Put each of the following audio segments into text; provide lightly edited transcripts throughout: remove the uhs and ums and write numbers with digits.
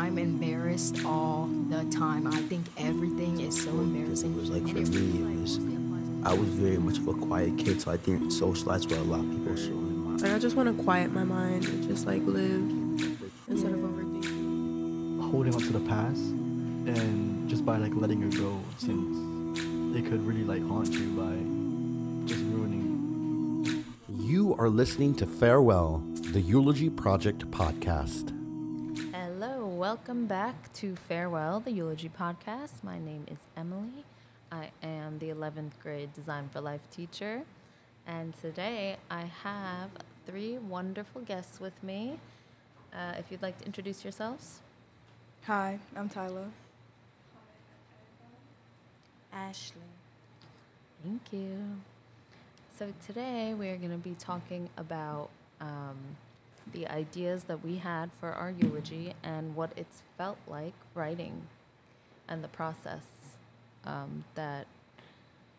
I'm embarrassed all the time. I think everything is so embarrassing. It was like And for it me, really, it like, was mostly applies I was very much of a quiet kid, so I didn't socialize with a lot of people. So Like, I just want to quiet my mind and just like live instead of overthinking. Holding on to the past, and just by like letting it go, since it could really like haunt you by just ruining. You are listening to Farewell, the Eulogy Project podcast. Hello, welcome back to Farewell, the Eulogy podcast. My name is Emily. I am the 11th grade Design for Life teacher. And today I have three wonderful guests with me. If you'd like to introduce yourselves. Hi, I'm Tyla. Ashlie. Thank you. So today we're going to be talking about the ideas that we had for our eulogy and what it's felt like writing and the process that,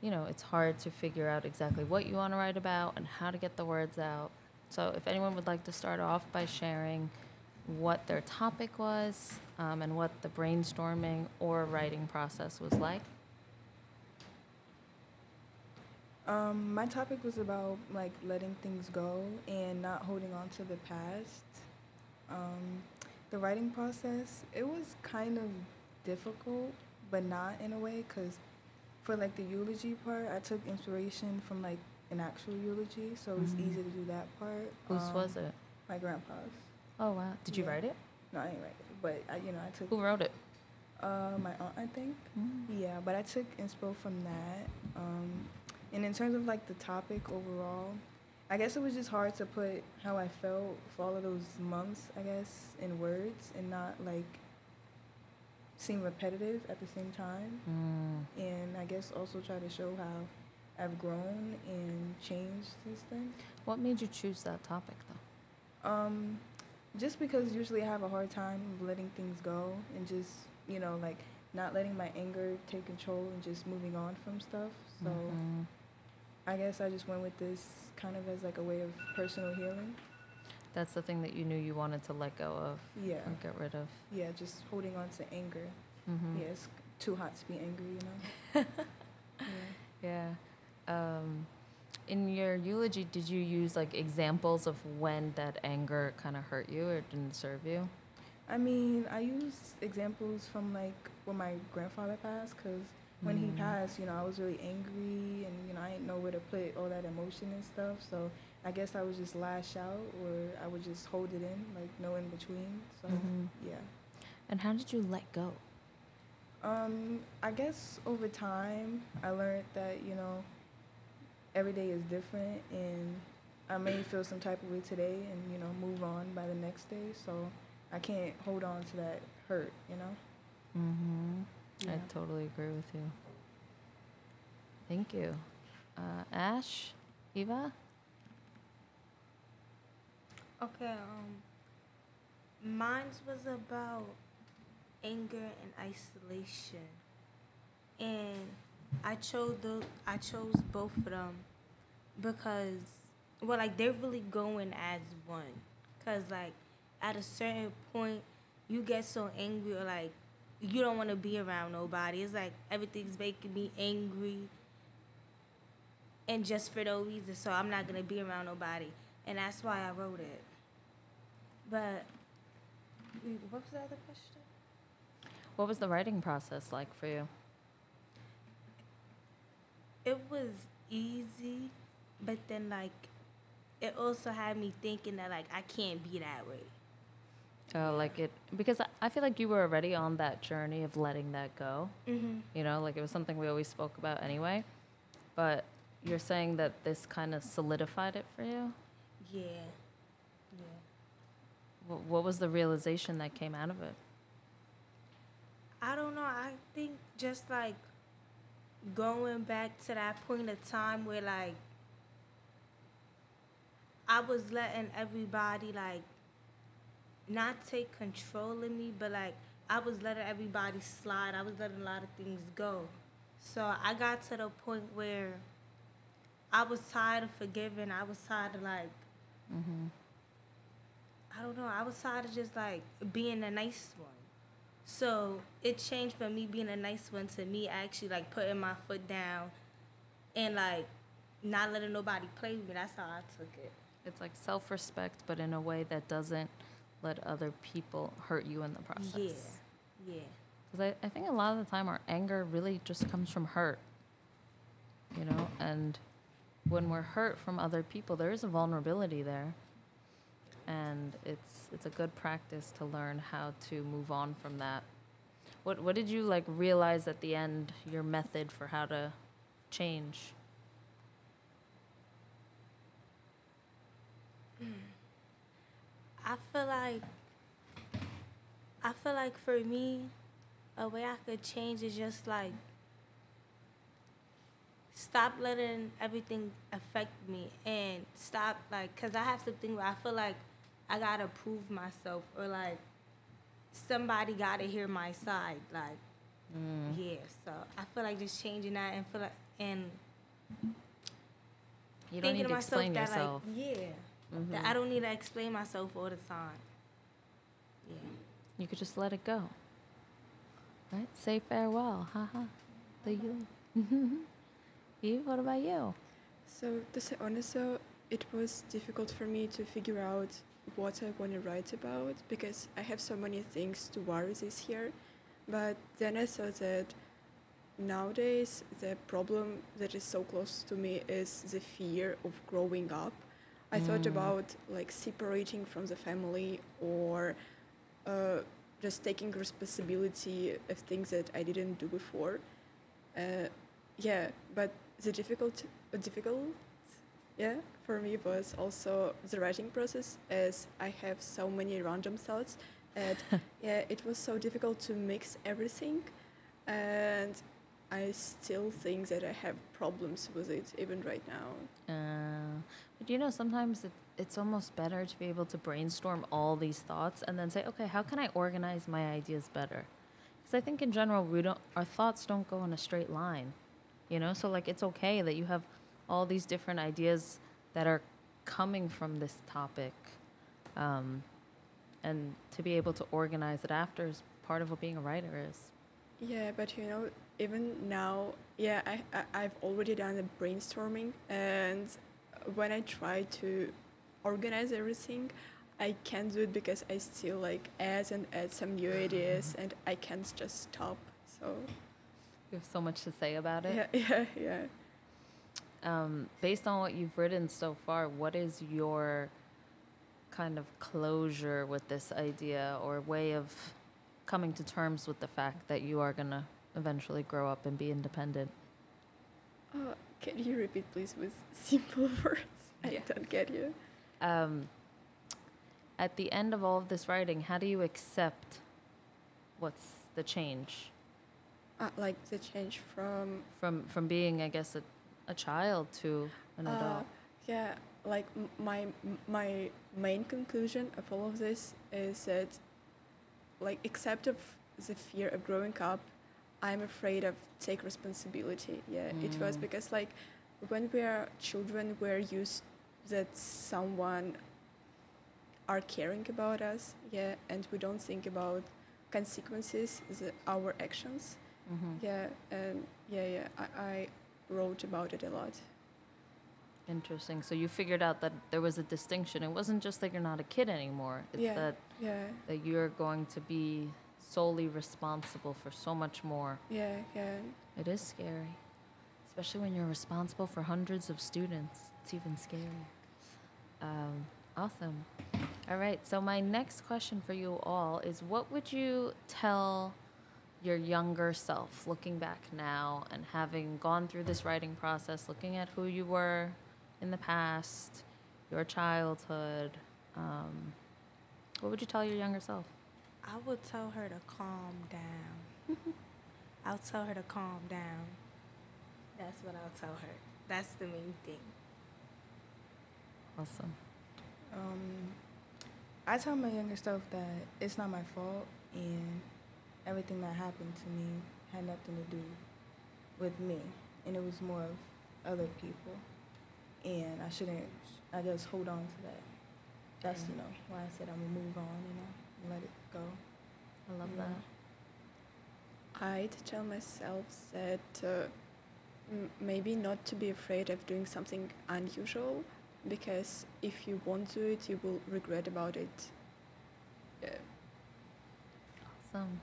you know, it's hard to figure out exactly what you want to write about and how to get the words out. So if anyone would like to start off by sharing what their topic was and what the brainstorming or writing process was like. My topic was about like letting things go and not holding on to the past. The writing process, it was kind of difficult, but not in a way, because for like the eulogy part, I took inspiration from like an actual eulogy, so it was easy to do that part. Whose was it? My grandpa's. Oh, wow. Did you Yeah. write it? No, I didn't write it, but I took. Who wrote it? My aunt, I think. Yeah, but I took inspo from that. And in terms of like the topic overall, I guess it was just hard to put how I felt for all of those months, I guess, in words and not like seem repetitive at the same time. And I guess also try to show how I've grown and changed since then. What made you choose that topic, though? Just because usually I have a hard time letting things go and just, you know, like not letting my anger take control and just moving on from stuff. So I guess I just went with this kind of as like a way of personal healing. That's the thing that you knew you wanted to let go of Yeah. or get rid of. Yeah, just holding on to anger. Yeah, it's too hot to be angry, you know? Yeah. In your eulogy, did you use like examples of when that anger kind of hurt you or didn't serve you? I mean, I used examples from like when my grandfather passed, because when he passed, you know, I was really angry and, you know, I didn't know where to put all that emotion and stuff. So I guess I would just lash out or I would just hold it in, like no in between. So, yeah. And how did you let go? I guess over time, I learned that, you know, every day is different and I may feel some type of way today and, you know, move on by the next day. So I can't hold on to that hurt, you know? Yeah. I totally agree with you. Thank you. Ash? Eva? Okay, mine was about anger and isolation. And I chose both of them because, well, like, they're really going as one. Because, like, at a certain point, you get so angry or, like, you don't want to be around nobody. It's like everything's making me angry and just for no reason, so I'm not going to be around nobody. And that's why I wrote it. But, what was the other question? What was the writing process like for you? It was easy, but then, like, it also had me thinking that, like, I can't be that way. Because I feel like you were already on that journey of letting that go. You know, like it was something we always spoke about anyway. But you're saying that this kind of solidified it for you? Yeah. What was the realization that came out of it? I don't know. I think just, like, going back to that point of time where, like, I was letting everybody, like, not take control of me, but, like, I was letting everybody slide. I was letting a lot of things go. So I got to the point where I was tired of forgiving. I was tired of, like, I don't know. I was tired of just, like, being a nice one. So it changed from me being a nice one to me actually like putting my foot down and like not letting nobody play with me. That's how I took it. It's like self-respect, but in a way that doesn't let other people hurt you in the process. Yeah. Yeah. Because I think a lot of the time our anger really just comes from hurt, you know? And when we're hurt from other people, there is a vulnerability there. And it's a good practice to learn how to move on from that. What did you like realize at the end, your method for how to change? I feel like for me, a way I could change is just like stop letting everything affect me and stop like, cause I have something where I feel like I gotta prove myself or like somebody gotta hear my side. Like, yeah. So I feel like just changing that and feel like and You don't thinking need to to myself explain that yourself. like, yeah, that I don't need to explain myself all the time. Yeah. You could just let it go. Right? Say farewell. Haha. The you. Eve, what about you? So to say honest, though, it was difficult for me to figure out what I want to write about because I have so many things to worry this year. But then I saw that nowadays the problem that is so close to me is the fear of growing up. I thought about like separating from the family or just taking responsibility of things that I didn't do before. Yeah, but the difficult, yeah, for me was also the writing process, as I have so many random thoughts, and yeah, it was so difficult to mix everything, and I still think that I have problems with it even right now. But you know, sometimes it's almost better to be able to brainstorm all these thoughts and then say, okay, how can I organize my ideas better? Because I think in general, our thoughts don't go in a straight line, you know? So like, it's okay that you have all these different ideas that are coming from this topic. And to be able to organize it after is part of what being a writer is. Yeah, but you know, even now, yeah, I've already done a brainstorming, and when I try to organize everything, I can't do it because I still like add some new ideas, and I can't just stop. So You have so much to say about it. yeah. Based on what you've written so far, what is your kind of closure with this idea or way of coming to terms with the fact that you are going to eventually grow up and be independent? Can you repeat, please, with simple words? I don't get you. At the end of all of this writing, how do you accept what's the change? Like the change From being, I guess, a child to an adult. Yeah, like my main conclusion of all of this is that, like, except of the fear of growing up, I'm afraid of take responsibility. Yeah, it was because like when we are children, we're used that someone are caring about us. Yeah, and we don't think about consequences, our actions. Yeah, and I wrote about it a lot. Interesting. So you figured out that there was a distinction. It wasn't just that you're not a kid anymore. It's that you're going to be solely responsible for so much more. Yeah. It is scary. Especially when you're responsible for hundreds of students. It's even scarier. Awesome. All right. So my next question for you all is, what would you tell your younger self, looking back now and having gone through this writing process, looking at who you were in the past, your childhood, what would you tell your younger self? I would tell her to calm down. I'll tell her to calm down. That's what I'll tell her. That's the main thing. Awesome. I tell my younger self that it's not my fault and everything that happened to me had nothing to do with me, and it was more of other people, and I shouldn't, I guess, hold on to that. That's, why I said I'm gonna move on, and let it go. I love Yeah. that. I'd tell myself that maybe not to be afraid of doing something unusual, because if you won't do it, you will regret about it. Yeah. Awesome.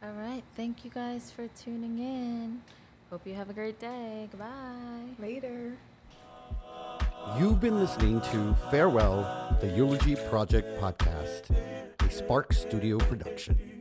All right. Thank you guys for tuning in. Hope you have a great day. Goodbye. Later. You've been listening to Farewell, the Eulogy Project podcast, a Spark Studio production.